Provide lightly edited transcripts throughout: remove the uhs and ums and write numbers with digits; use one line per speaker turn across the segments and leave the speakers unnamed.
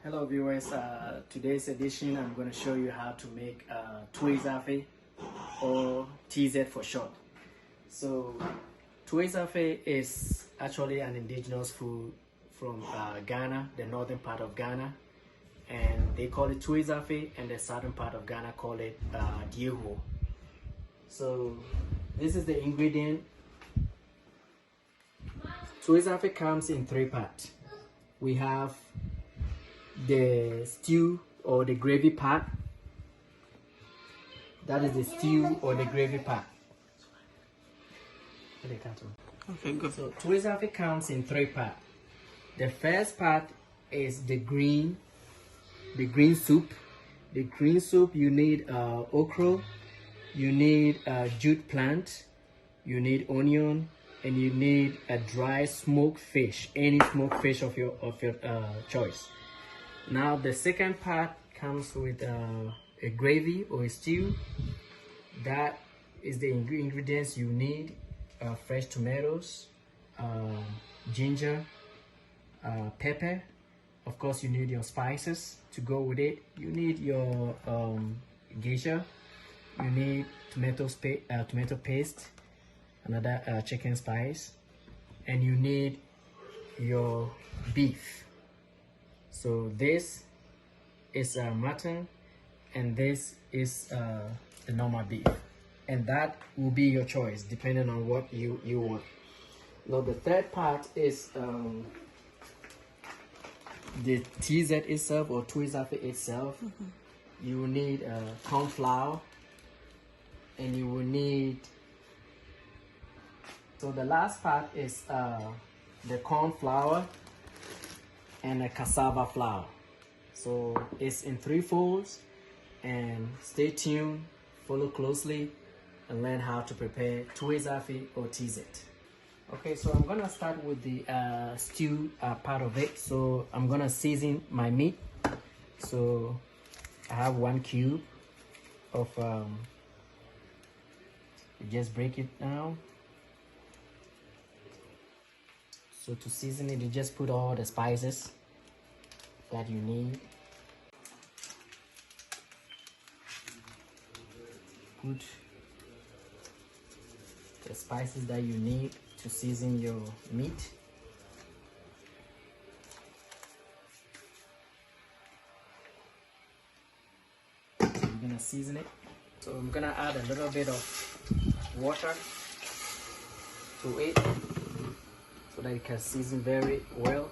Hello viewers, today's edition I'm going to show you how to make Tuo Zaafi, or TZ for short. So Tuo Zaafi is actually an indigenous food from Ghana, the northern part of Ghana, and they call it Tuo Zaafi, and the southern part of Ghana call it Dieho. So this is the ingredient. Tuo Zaafi comes in three parts. We have the stew or the gravy part. That is the stew or the gravy part.
Okay, good.
So Tuo Zaafi comes in three parts. The first part is the green soup. The green soup, you need okra, you need jute plant, you need onion, and you need a dry smoked fish, any smoked fish of your choice. Now the second part comes with a gravy or a stew. That is the ingredients you need: fresh tomatoes, ginger, pepper. Of course, you need your spices to go with it. You need your geisha. You need tomato paste, another chicken spice, and you need your beef. So this is mutton, and this is the normal beef, and that will be your choice depending on what you want. Now the third part is the TZ itself, or Tuo Zaafi itself. You will need corn flour, and you will need, so the last part is the corn flour and a cassava flour. So it's in three folds, and stay tuned, follow closely, and learn how to prepare Tuo Zaafi or TZ. Okay, so I'm gonna start with the stew part of it. So I'm gonna season my meat. So I have 1 cube of just break it down. So to season it, you just put all the spices that you need. Put the spices that you need to season your meat. So you're gonna season it. So I'm gonna add a little bit of water to it, so that it can season very well.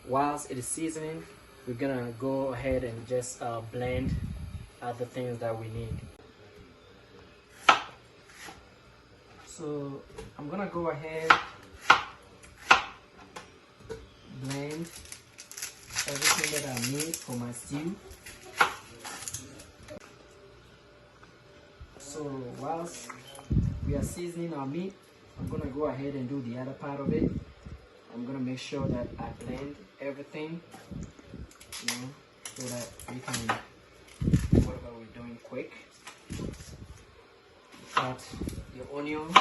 Whilst it is seasoning, we're gonna go ahead and just blend other things that we need. So I'm gonna go ahead, blend everything that I need for my stew. So whilst we are seasoning our meat, I'm gonna go ahead and do the other part of it. I'm gonna make sure that I blend everything, so that we can do whatever we're doing quick. Cut your onions,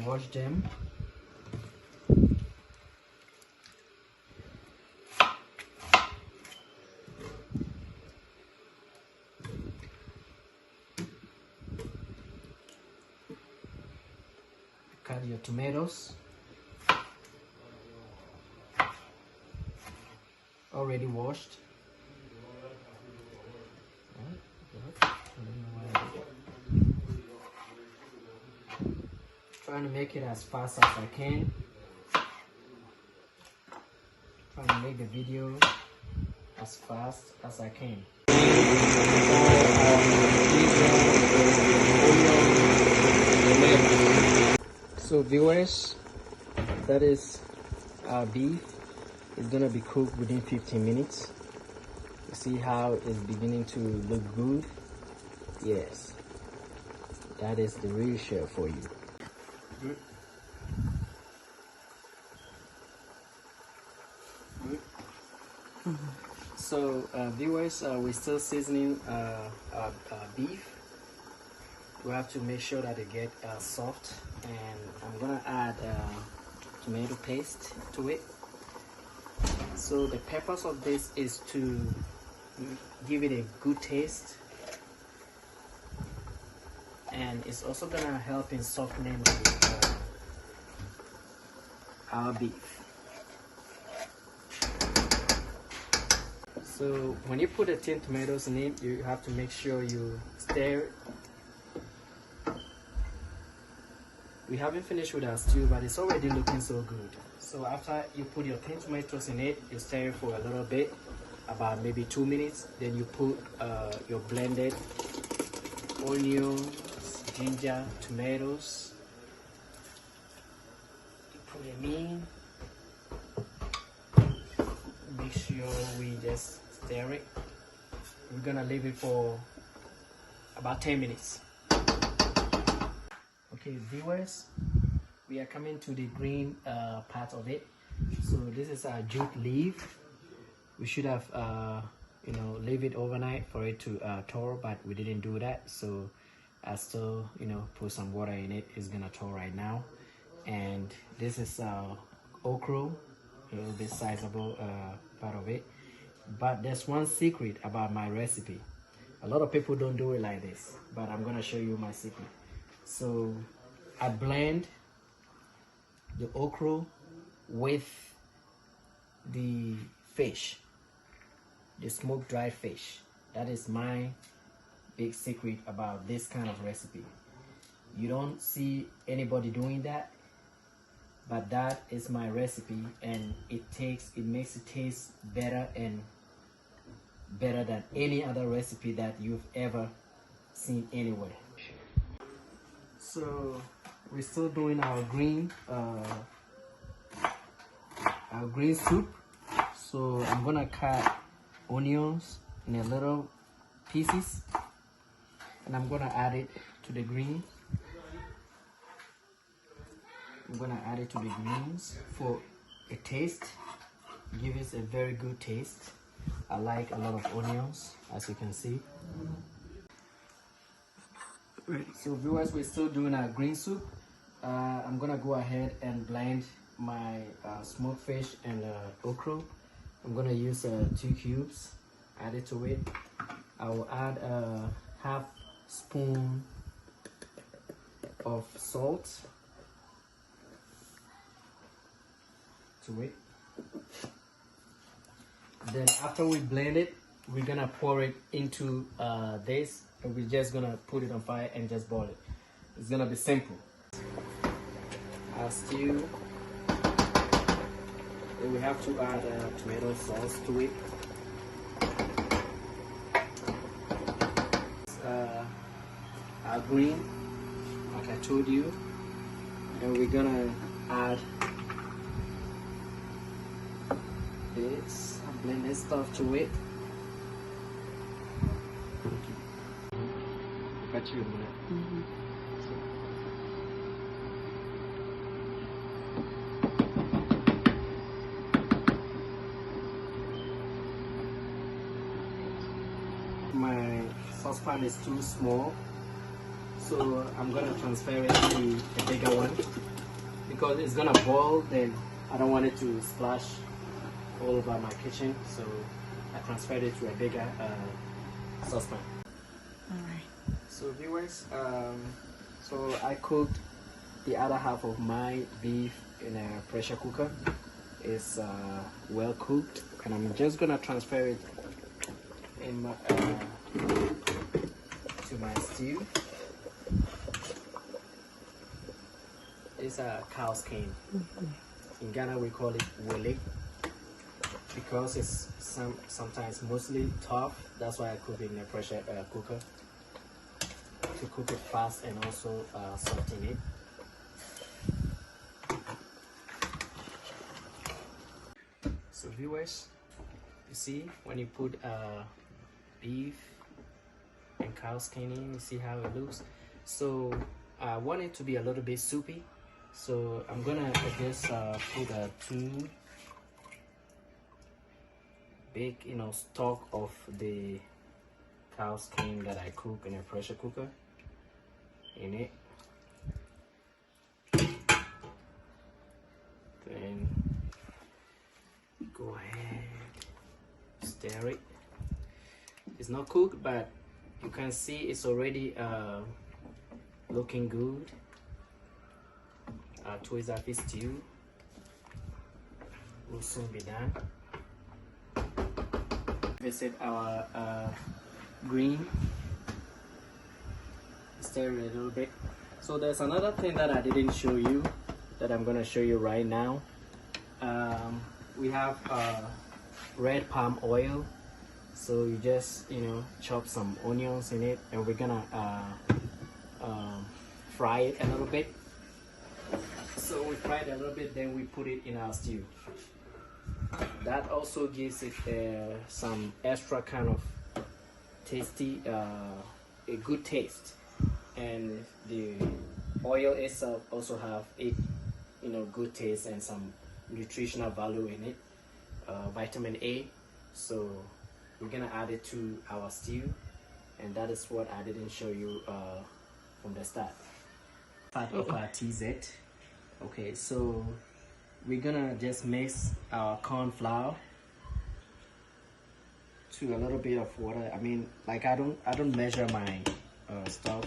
wash them. Cut your tomatoes, already washed. Trying to make it as fast as I can. Trying to make the video as fast as I can. So viewers, that is our beef. It's gonna be cooked within 15 minutes. You see how it's beginning to look good? Yes, that is the real share for you. Good. So viewers, we're still seasoning our beef. We have to make sure that they get soft, and I'm gonna add tomato paste to it. So the purpose of this is to give it a good taste, and it's also gonna help in softening our beef. So when you put the tin tomatoes in it, you have to make sure you stir it. We haven't finished with our stew, but it's already looking so good. So after you put your tin tomatoes in it, you stir it for a little bit, about maybe 2 minutes. Then you put your blended onions, ginger, tomatoes. You put them in. Make sure we just stir it. We're gonna leave it for about 10 minutes. Okay, viewers, we are coming to the green part of it. So this is our jute leaf. We should have leave it overnight for it to thaw, but we didn't do that. So I still put some water in it. It's gonna thaw right now. And this is okra, a little bit sizable part of it. But there's one secret about my recipe. A lot of people don't do it like this, but I'm gonna show you my secret. So I blend the okra with the fish, the smoked dried fish. That is my big secret about this kind of recipe. You don't see anybody doing that, but that is my recipe, and it makes it taste better and better than any other recipe that you've ever seen anywhere. So we're still doing our green soup. So I'm gonna cut onions in a little pieces, and I'm gonna add it to the green. I'm gonna add it to the greens for a taste. Give us a very good taste. I like a lot of onions, as you can see. So viewers, we're still doing our green soup. I'm gonna go ahead and blend my smoked fish and okra. I'm gonna use 2 cubes, add it to it. I will add a half spoon of salt to it. Then after we blend it, we're gonna pour it into this, and we're just gonna put it on fire and just boil it. It's gonna be simple. Our stew. Then we have to add tomato sauce to it. Our green, like I told you, and we're gonna add this. Blend this stuff to it. Got you a minute. My saucepan is too small, so I'm gonna transfer it to a bigger one because it's gonna boil. Then I don't want it to splash all over my kitchen, so I transferred it to a bigger saucepan.
Alright.
So viewers, so I cooked the other half of my beef in a pressure cooker. It's well cooked, and I'm just gonna transfer it in my, to my stew. It's a cow skin. In Ghana we call it wele, because it's sometimes mostly tough. That's why I cook it in a pressure cooker, to cook it fast and also soften it. So viewers, you see when you put beef and cow skin in, you see how it looks. So I want it to be a little bit soupy, so I'm gonna just put 2 big stock of the cow skin that I cook in a pressure cooker in it. stir it. It's not cooked, but you can see it's already looking good. Our Tuo Zaafi stew will soon be done. Visit our green, stir it a little bit. So there's another thing that I didn't show you that I'm gonna show you right now. We have red palm oil, so you just chop some onions in it, and we're gonna fry it a little bit. So we fry it a little bit, then we put it in our stew. That also gives it some extra kind of tasty, a good taste, and the oil itself also have a good taste and some nutritional value in it, vitamin A. So we're gonna add it to our stew, and that is what I didn't show you from the start. Part of our TZ. Okay, so we're gonna just mix our corn flour to a little bit of water. I mean, like I don't measure my stuff,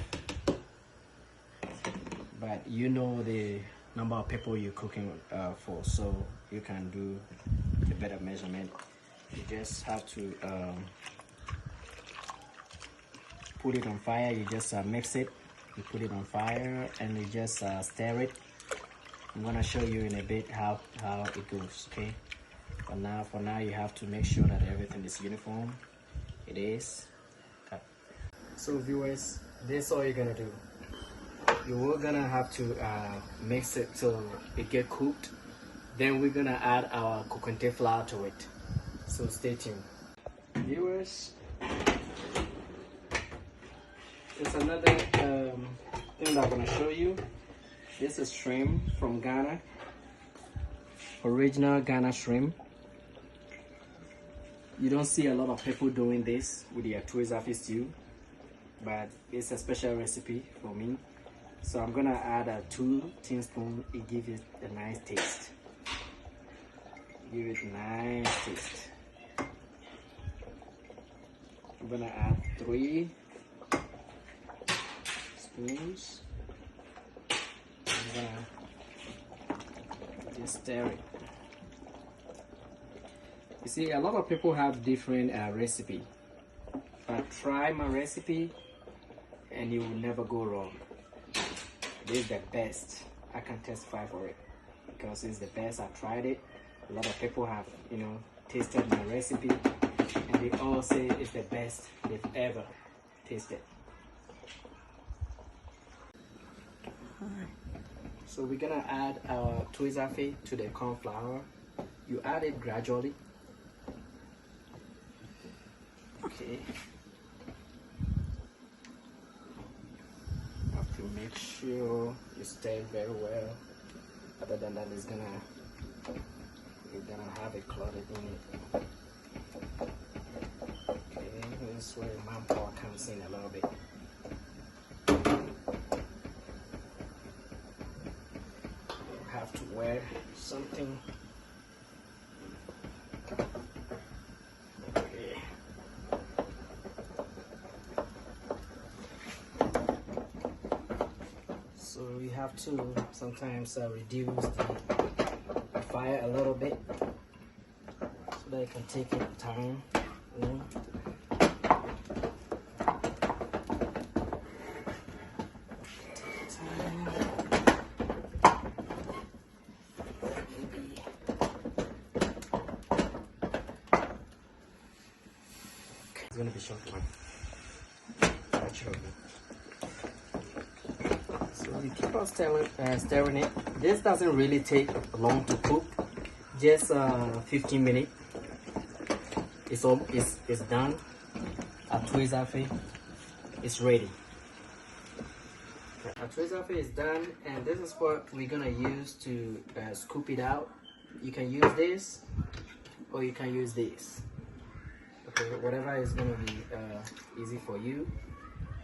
but you know the number of people you're cooking for, so you can do a better measurement. You just have to put it on fire. You just mix it, you put it on fire, and you just stir it. I'm gonna show you in a bit how it goes. Okay, for now you have to make sure that everything is uniform. It is. Cut. So viewers, this is all you're gonna do. You're gonna have to mix it till it get cooked. Then we're gonna add our coconut flour to it. So stay tuned. Viewers, there's another thing that I'm gonna show you. This is shrimp from Ghana, original Ghana shrimp. You don't see a lot of people doing this with their Tuo Zaafi stew, but it's a special recipe for me. So I'm gonna add 2 teaspoons. It gives it a nice taste. Give it a nice taste. I'm gonna add 3 spoons. I'm gonna just stir it. You see, a lot of people have different recipe, but try my recipe and you will never go wrong. This is the best. I can testify for it because it's the best. I tried it. A lot of people have tasted my recipe, and they all say it's the best they've ever tasted. So we're gonna add our Tuo Zaafi to the corn flour. You add it gradually. Okay. You have to make sure you stir it very well. Other than that, you're gonna have a clotted in it. Okay, this is where manpower comes in a little bit. You have to wear something. Okay. So you have to sometimes reduce the fire a little bit so that it can take its time. It's gonna be short one. So you keep on stirring it. This doesn't really take long to cook. Just 15 minutes. It's done. Our Tuo Zaafi is ready. Our Tuo Zaafi is done, and this is what we're gonna use to scoop it out. You can use this, or you can use this. Okay, whatever is gonna be easy for you.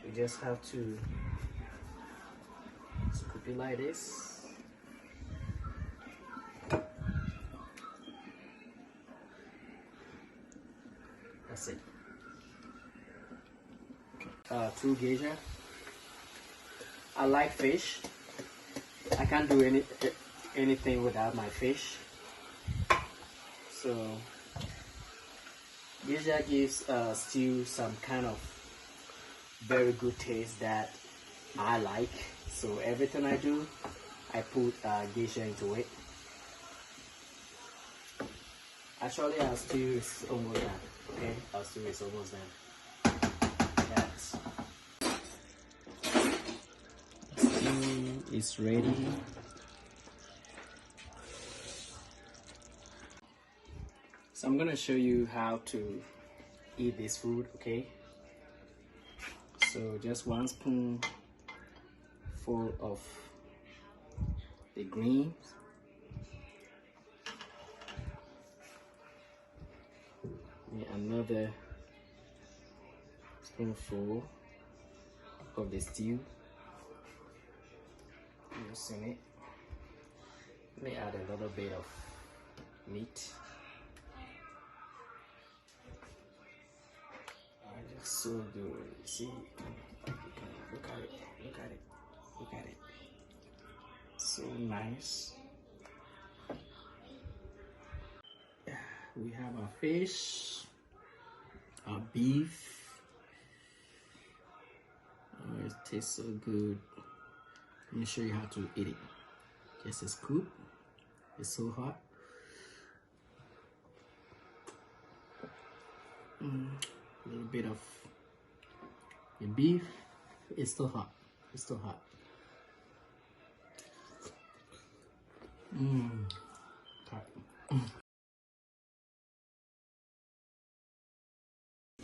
You just have to scoop it like this. 2 geisha. I like fish. I can't do anything without my fish. So geisha gives stew some kind of very good taste that I like. So everything I do, I put geisha into it. Actually, our stew is almost done. Okay, our stew is almost done. That's stew is ready. So I'm gonna show you how to eat this food. Okay. So just 1 spoon full of the greens. Another spoonful of the stew. Using it. Let me add a little bit of meat. Just so good. See, look at it, look at it, look at it. So nice. Yeah, we have our fish, our beef. Oh, it tastes so good. Let me show you how to eat it. Just a scoop. It's so hot. A little bit of the beef. It's still hot. It's still hot.